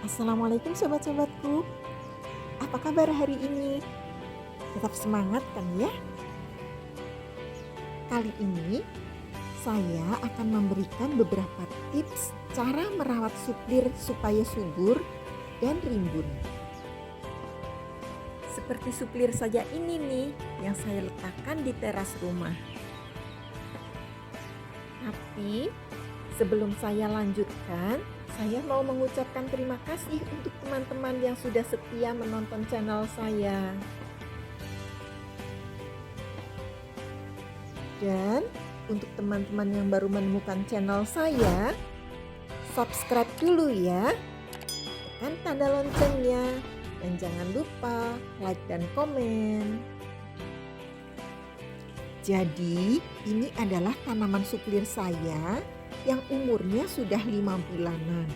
Assalamualaikum sobat-sobatku. Apa kabar hari ini? Tetap semangat kan ya? Kali ini saya akan memberikan beberapa tips cara merawat suplir supaya subur dan rimbun. Seperti suplir saja ini nih yang saya letakkan di teras rumah. Tapi sebelum saya lanjutkan, saya mau mengucapkan terima kasih untuk teman-teman yang sudah setia menonton channel saya. Dan untuk teman-teman yang baru menemukan channel saya, subscribe dulu ya. Tekan tanda loncengnya dan jangan lupa like dan komen. Jadi, ini adalah tanaman suplir saya yang umurnya sudah 5 bulanan.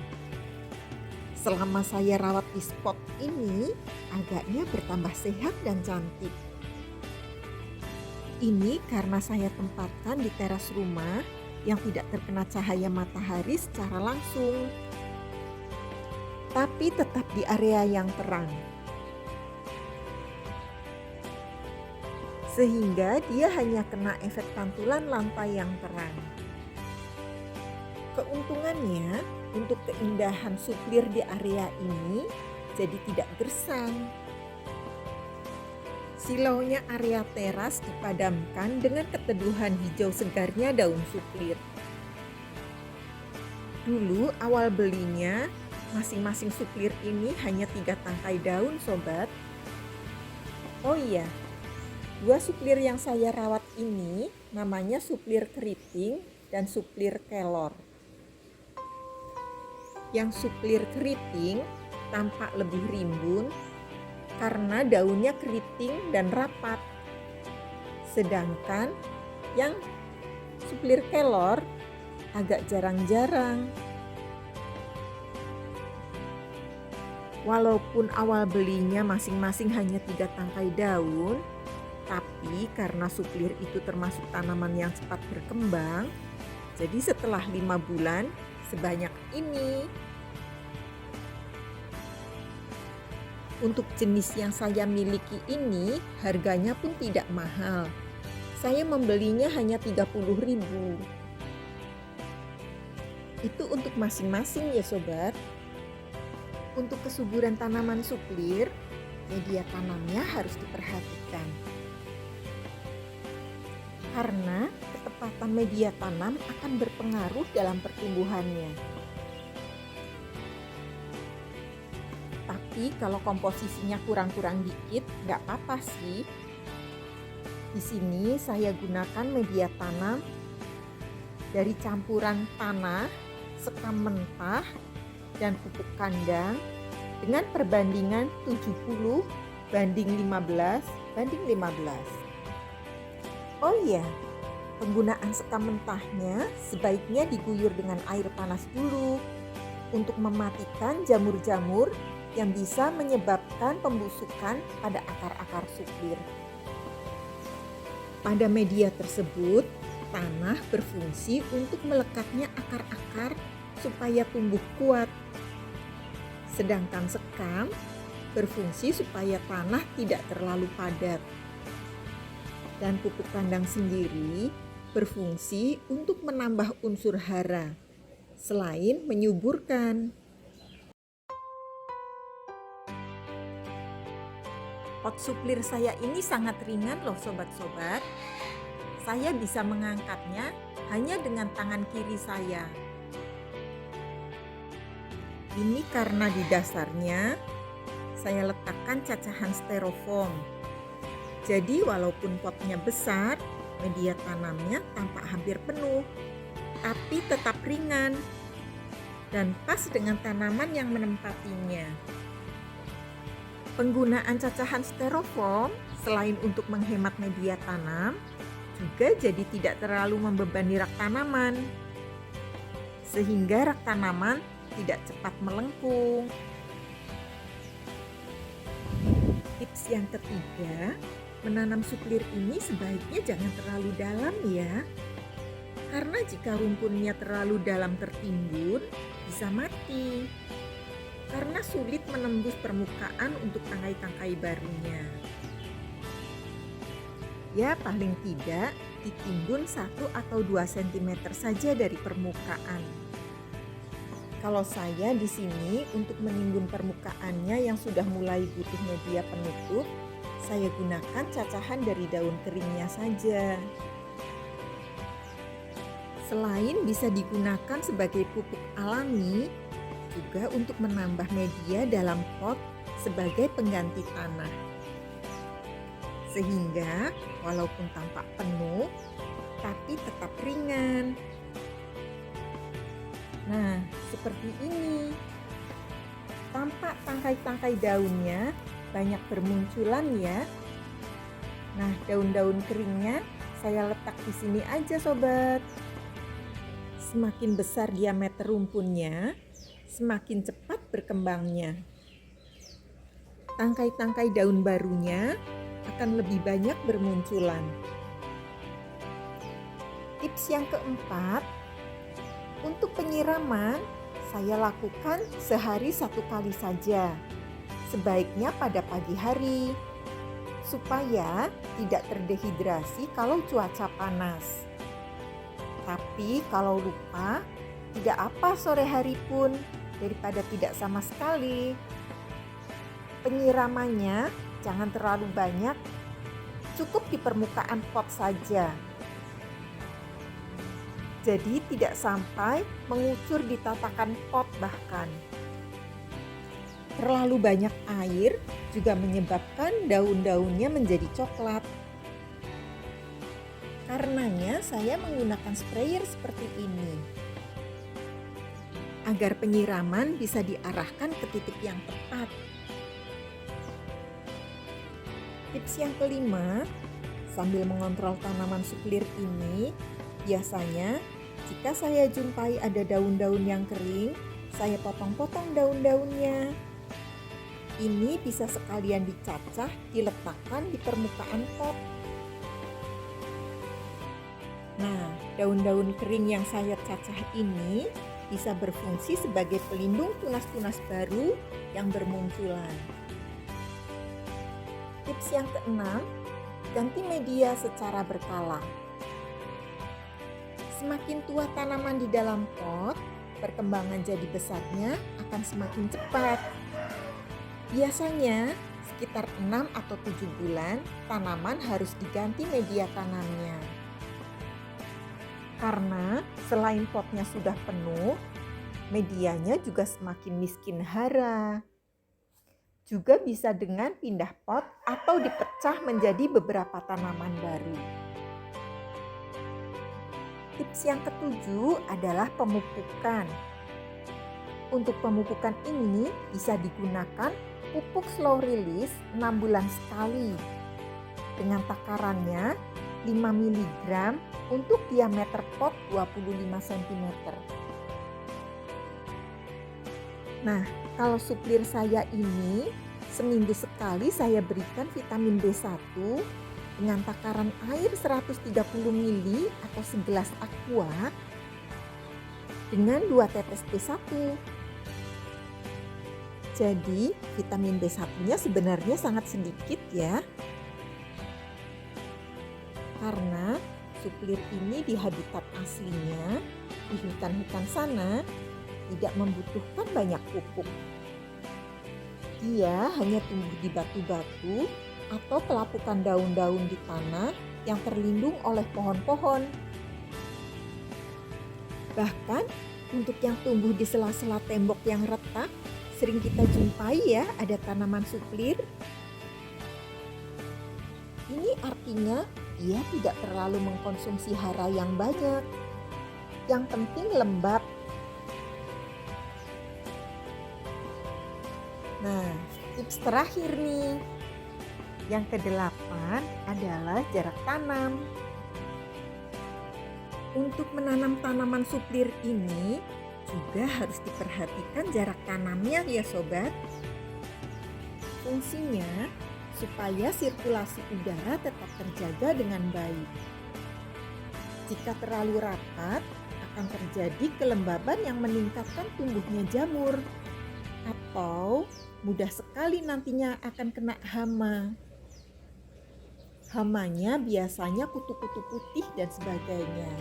Selama saya rawat di spot ini, agaknya bertambah sehat dan cantik. Ini karena saya tempatkan di teras rumah yang tidak terkena cahaya matahari secara langsung, tapi tetap di area yang terang. Sehingga dia hanya kena efek pantulan lantai yang terang. Keuntungannya, untuk keindahan suplir di area ini jadi tidak gersang. Silaunya area teras dipadamkan dengan keteduhan hijau segarnya daun suplir. Dulu awal belinya, masing-masing suplir ini hanya 3 tangkai daun sobat. Oh iya, 2 suplir yang saya rawat ini namanya suplir keriting dan suplir kelor. Yang suplir keriting tampak lebih rimbun karena daunnya keriting dan rapat. Sedangkan yang suplir kelor agak jarang-jarang. Walaupun awal belinya masing-masing hanya 3 tangkai daun, tapi karena suplir itu termasuk tanaman yang cepat berkembang, jadi setelah 5 bulan sebanyak ini. Untuk jenis yang saya miliki ini harganya pun tidak mahal. Saya membelinya hanya 30.000. Itu untuk masing-masing ya sobat. Untuk kesuburan tanaman suplir, media tanamnya harus diperhatikan. Karena ketepatan media tanam akan berpengaruh dalam pertumbuhannya. Tapi kalau komposisinya kurang-kurang dikit, nggak apa-apa sih. Di sini saya gunakan media tanam dari campuran tanah, sekam mentah, dan pupuk kandang dengan perbandingan 70:15. Oh iya, penggunaan sekam mentahnya sebaiknya diguyur dengan air panas dulu untuk mematikan jamur-jamur yang bisa menyebabkan pembusukan pada akar-akar suplir. Pada media tersebut, tanah berfungsi untuk melekatnya akar-akar supaya tumbuh kuat. Sedangkan sekam berfungsi supaya tanah tidak terlalu padat. Dan pupuk kandang sendiri berfungsi untuk menambah unsur hara, selain menyuburkan. Pot suplir saya ini sangat ringan loh sobat-sobat. Saya bisa mengangkatnya hanya dengan tangan kiri saya. Ini karena di dasarnya saya letakkan cacahan styrofoam. Jadi walaupun potnya besar, media tanamnya tampak hampir penuh, tapi tetap ringan dan pas dengan tanaman yang menempatinya. Penggunaan cacahan styrofoam selain untuk menghemat media tanam, juga jadi tidak terlalu membebani rak tanaman, sehingga rak tanaman tidak cepat melengkung. Tips yang ketiga, menanam suplir ini sebaiknya jangan terlalu dalam ya. Karena jika rumpunnya terlalu dalam tertimbun, bisa mati. karena sulit menembus permukaan untuk tangkai-tangkai barunya. Ya, paling tidak ditimbun 1 atau 2 cm saja dari permukaan. Kalau saya di sini untuk menimbun permukaannya yang sudah mulai butuh media penutup, saya gunakan cacahan dari daun keringnya saja. Selain bisa digunakan sebagai pupuk alami, juga untuk menambah media dalam pot sebagai pengganti tanah. Sehingga walaupun tampak penuh, tapi tetap ringan. Nah, seperti ini. Tampak tangkai-tangkai daunnya banyak bermunculan ya. Nah, daun-daun keringnya saya letak di sini aja sobat. Semakin besar diameter rumpunnya, semakin cepat berkembangnya. Tangkai-tangkai daun barunya akan lebih banyak bermunculan. Tips yang keempat, untuk penyiraman saya lakukan sehari 1 kali saja. Sebaiknya pada pagi hari, supaya tidak terdehidrasi kalau cuaca panas. Tapi kalau lupa, tidak apa sore hari pun, daripada tidak sama sekali. Penyiramannya jangan terlalu banyak, cukup di permukaan pot saja. Jadi tidak sampai mengucur di tatakan pot bahkan. Terlalu banyak air juga menyebabkan daun-daunnya menjadi coklat. Karenanya saya menggunakan sprayer seperti ini. Agar penyiraman bisa diarahkan ke titik yang tepat. Tips yang kelima, sambil mengontrol tanaman suplir ini, biasanya jika saya jumpai ada daun-daun yang kering, saya potong-potong daun-daunnya. Ini bisa sekalian dicacah, diletakkan di permukaan pot. Nah, daun-daun kering yang saya cacah ini bisa berfungsi sebagai pelindung tunas-tunas baru yang bermunculan. Tips yang keenam, ganti media secara berkala. Semakin tua tanaman di dalam pot, perkembangan jadi besarnya akan semakin cepat. Biasanya sekitar 6 atau 7 bulan tanaman harus diganti media tanamnya. Karena selain potnya sudah penuh, medianya juga semakin miskin hara. Juga bisa dengan pindah pot atau dipecah menjadi beberapa tanaman baru. Tips yang ketujuh adalah pemupukan. Untuk pemupukan ini bisa digunakan pupuk slow release 6 bulan sekali. Dengan takarannya 5 mg untuk diameter pot 25 cm. Nah, kalau suplir saya ini seminggu sekali saya berikan vitamin B1 dengan takaran air 130 ml atau segelas aqua dengan 2 tetes B1. Jadi vitamin B1-nya sebenarnya sangat sedikit ya. Karena suplir ini di habitat aslinya, di hutan-hutan sana, tidak membutuhkan banyak pupuk. Dia hanya tumbuh di batu-batu atau pelapukan daun-daun di tanah yang terlindung oleh pohon-pohon. Bahkan untuk yang tumbuh di sela-sela tembok yang retak, sering kita jumpai ya ada tanaman suplir. Ini artinya ia tidak terlalu mengkonsumsi hara yang banyak. Yang penting lembab. Nah, tips terakhir nih. Yang kedelapan adalah jarak tanam. Untuk menanam tanaman suplir ini juga harus diperhatikan jarak tanamnya ya sobat. Fungsinya supaya sirkulasi udara tetap terjaga dengan baik. Jika terlalu rapat, akan terjadi kelembaban yang meningkatkan tumbuhnya jamur. atau mudah sekali nantinya akan kena hama. Hamanya biasanya kutu-kutu putih dan sebagainya.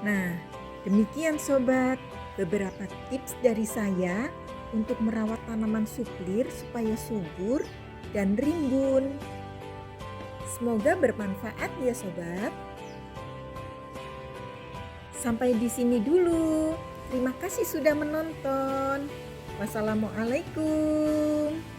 Nah, demikian sobat, beberapa tips dari saya untuk merawat tanaman suplir supaya subur dan rimbun. Semoga bermanfaat ya sobat. Sampai di sini dulu. Terima kasih sudah menonton. Wassalamualaikum.